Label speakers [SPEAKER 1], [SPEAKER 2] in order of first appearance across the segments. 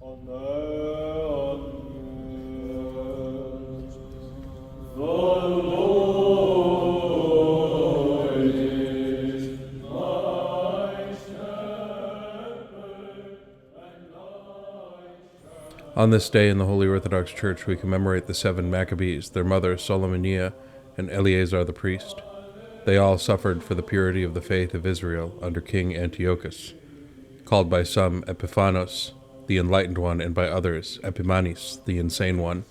[SPEAKER 1] On this day in the Holy Orthodox Church we commemorate the 7 Maccabees, their mother Solomania, and Eleazar the priest. They all suffered for the purity of the faith of Israel under King Antiochus, called by some Epiphanos, the enlightened one, and by others Epimanes, the insane one,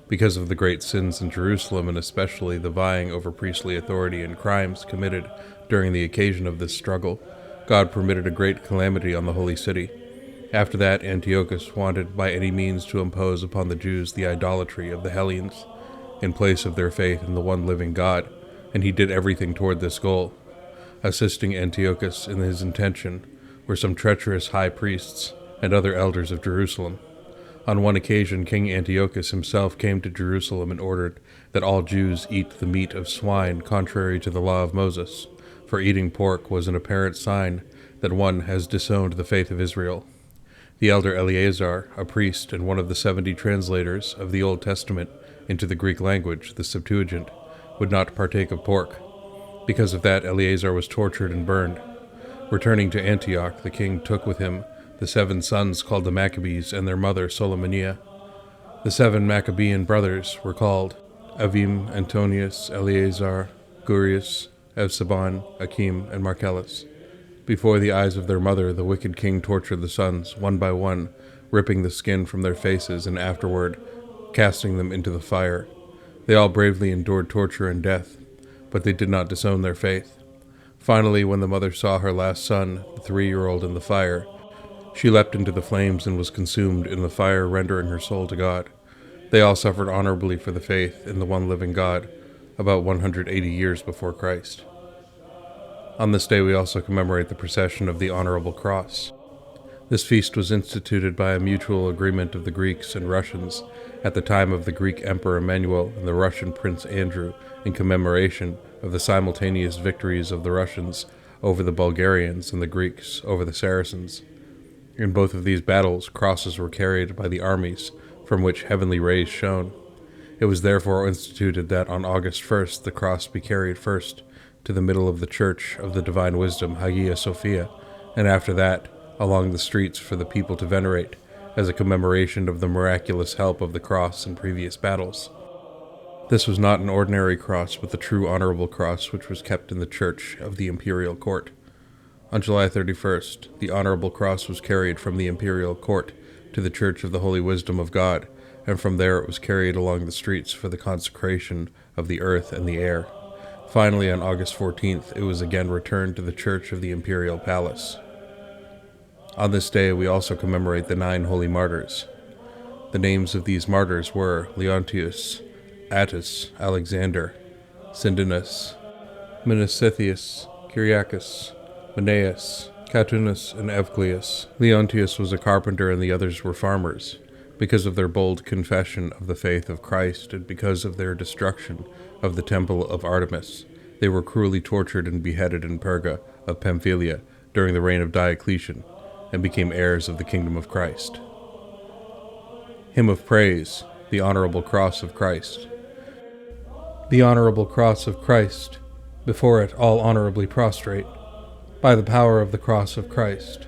[SPEAKER 1] because of the great sins in Jerusalem, and especially the vying over priestly authority and crimes committed during the occasion of this struggle. God permitted a great calamity on the holy city. After that, Antiochus wanted by any means to impose upon the Jews the idolatry of the Hellenes, in place of their faith in the one living God, and he did everything toward this goal. Assisting Antiochus in his intention were some treacherous high priests and other elders of Jerusalem. On one occasion, King Antiochus himself came to Jerusalem and ordered that all Jews eat the meat of swine contrary to the law of Moses, for eating pork was an apparent sign that one has disowned the faith of Israel. The elder Eleazar, a priest and one of the 70 translators of the Old Testament into the Greek language, the Septuagint, would not partake of pork. Because of that, Eleazar was tortured and burned. Returning to Antioch, the king took with him the 7 sons called the Maccabees and their mother Solomania. The 7 Maccabean brothers were called Avim, Antonius, Eleazar, Gurius, Evsaban, Achim, and Marcellus. Before the eyes of their mother, the wicked king tortured the sons, one by one, ripping the skin from their faces and afterward casting them into the fire. They all bravely endured torture and death, but they did not disown their faith. Finally, when the mother saw her last son, the 3-year-old, in the fire, she leapt into the flames and was consumed in the fire, rendering her soul to God. They all suffered honorably for the faith in the one living God, about 180 years before Christ. On this day we also commemorate the procession of the Honorable Cross. This feast was instituted by a mutual agreement of the Greeks and Russians at the time of the Greek Emperor Emmanuel and the Russian Prince Andrew, in commemoration of the simultaneous victories of the Russians over the Bulgarians and the Greeks over the Saracens. In both of these battles, crosses were carried by the armies from which heavenly rays shone. It was therefore instituted that on August 1st the cross be carried first to the middle of the Church of the Divine Wisdom, Hagia Sophia, and after that along the streets for the people to venerate, as a commemoration of the miraculous help of the cross in previous battles. This was not an ordinary cross, but the true honorable cross which was kept in the church of the imperial court. On July 31st, the honorable cross was carried from the imperial court to the Church of the Holy Wisdom of God, and from there it was carried along the streets for the consecration of the earth and the air. Finally, on August 14th, it was again returned to the Church of the Imperial Palace. On this day, we also commemorate the 9 holy martyrs. The names of these martyrs were Leontius, Attis, Alexander, Sindinus, Minusithius, Kyriacus, Menaeus, Countenance, and Evcleus. Leontius was a carpenter and the others were farmers. Because of their bold confession of the faith of Christ and because of their destruction of the temple of Artemis, they were cruelly tortured and beheaded in Perga of Pamphylia during the reign of Diocletian, and became heirs of the kingdom of Christ. Hymn of Praise, the Honorable Cross of Christ. The Honorable Cross of Christ, before it all honorably prostrate, by the power of the cross of Christ.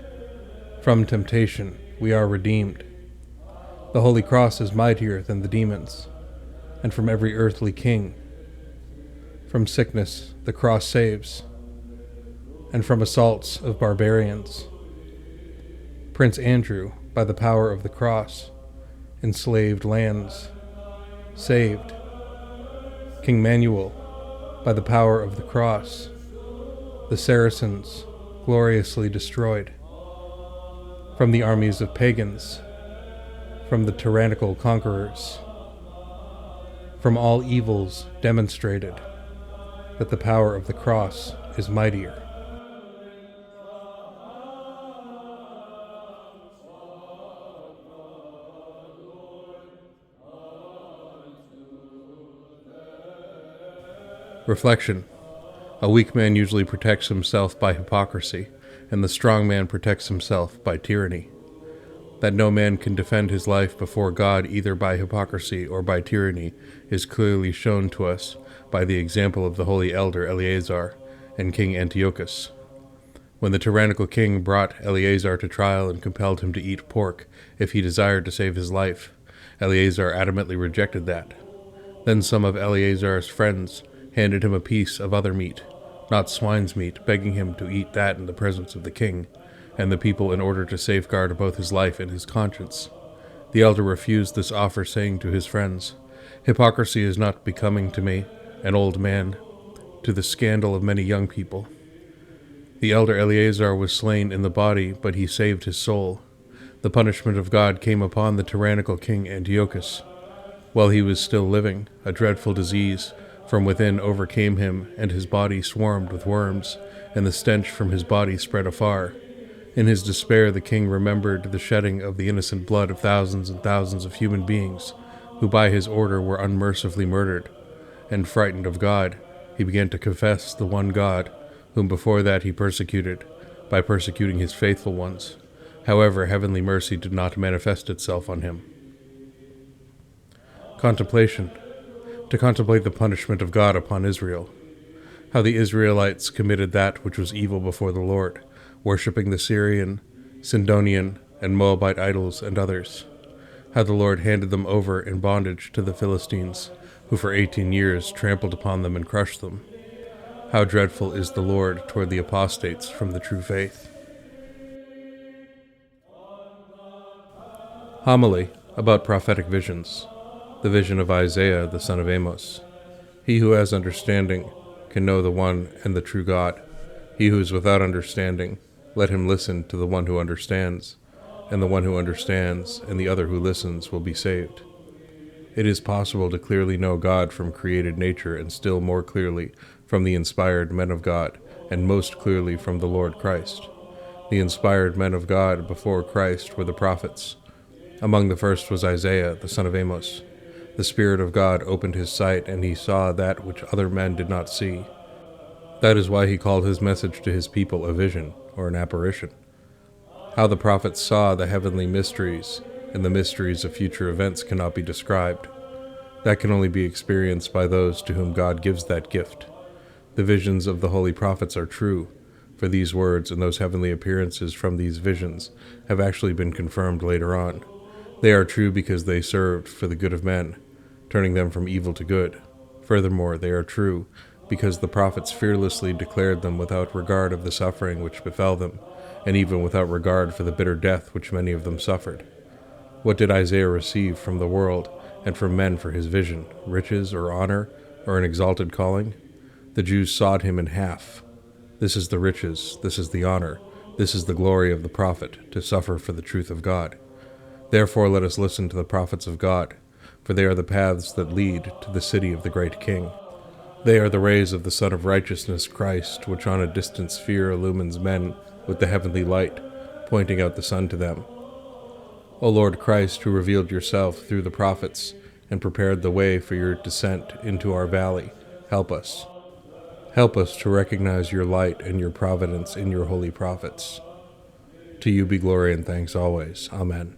[SPEAKER 1] From temptation we are redeemed. The Holy Cross is mightier than the demons, and from every earthly king. From sickness the cross saves, and from assaults of barbarians. Prince Andrew, by the power of the cross, enslaved lands, saved. King Manuel, by the power of the cross, the Saracens gloriously destroyed. From the armies of pagans, from the tyrannical conquerors, from all evils demonstrated that the power of the cross is mightier. Reflection. A weak man usually protects himself by hypocrisy, and the strong man protects himself by tyranny. That no man can defend his life before God either by hypocrisy or by tyranny is clearly shown to us by the example of the holy elder Eleazar and King Antiochus. When the tyrannical king brought Eleazar to trial and compelled him to eat pork if he desired to save his life, Eleazar adamantly rejected that. Then some of Eleazar's friends handed him a piece of other meat, not swine's meat, begging him to eat that in the presence of the king and the people in order to safeguard both his life and his conscience. The elder refused this offer, saying to his friends, "Hypocrisy is not becoming to me, an old man, to the scandal of many young people." The elder Eleazar was slain in the body, but he saved his soul. The punishment of God came upon the tyrannical king Antiochus. While he was still living, a dreadful disease from within overcame him, and his body swarmed with worms, and the stench from his body spread afar. In his despair, the king remembered the shedding of the innocent blood of thousands and thousands of human beings, who by his order were unmercifully murdered, and frightened of God, he began to confess the one God, whom before that he persecuted, by persecuting his faithful ones. However, heavenly mercy did not manifest itself on him. Contemplation. To contemplate the punishment of God upon Israel. How the Israelites committed that which was evil before the Lord, worshipping the Syrian, Sidonian, and Moabite idols and others. How the Lord handed them over in bondage to the Philistines, who for 18 years trampled upon them and crushed them. How dreadful is the Lord toward the apostates from the true faith. Homily about prophetic visions. The vision of Isaiah, the son of Amos. He who has understanding can know the one and the true God. He who is without understanding, let him listen to the one who understands, and the one who understands and the other who listens will be saved. It is possible to clearly know God from created nature, and still more clearly from the inspired men of God, and most clearly from the Lord Christ. The inspired men of God before Christ were the prophets. Among the first was Isaiah, the son of Amos. The Spirit of God opened his sight, and he saw that which other men did not see. That is why he called his message to his people a vision, or an apparition. How the prophets saw the heavenly mysteries and the mysteries of future events cannot be described. That can only be experienced by those to whom God gives that gift. The visions of the holy prophets are true, for these words and those heavenly appearances from these visions have actually been confirmed later on. They are true because they served for the good of men, turning them from evil to good. Furthermore, they are true because the prophets fearlessly declared them without regard of the suffering which befell them, and even without regard for the bitter death which many of them suffered. What did Isaiah receive from the world and from men for his vision? Riches or honor or an exalted calling? The Jews sawed him in half. This is the riches, this is the honor, this is the glory of the prophet, to suffer for the truth of God. Therefore let us listen to the prophets of God, for they are the paths that lead to the city of the great King. They are the rays of the Son of Righteousness, Christ, which on a distant sphere illumines men with the heavenly light, pointing out the sun to them. O Lord Christ, who revealed yourself through the prophets and prepared the way for your descent into our valley, help us. Help us to recognize your light and your providence in your holy prophets. To you be glory and thanks always. Amen.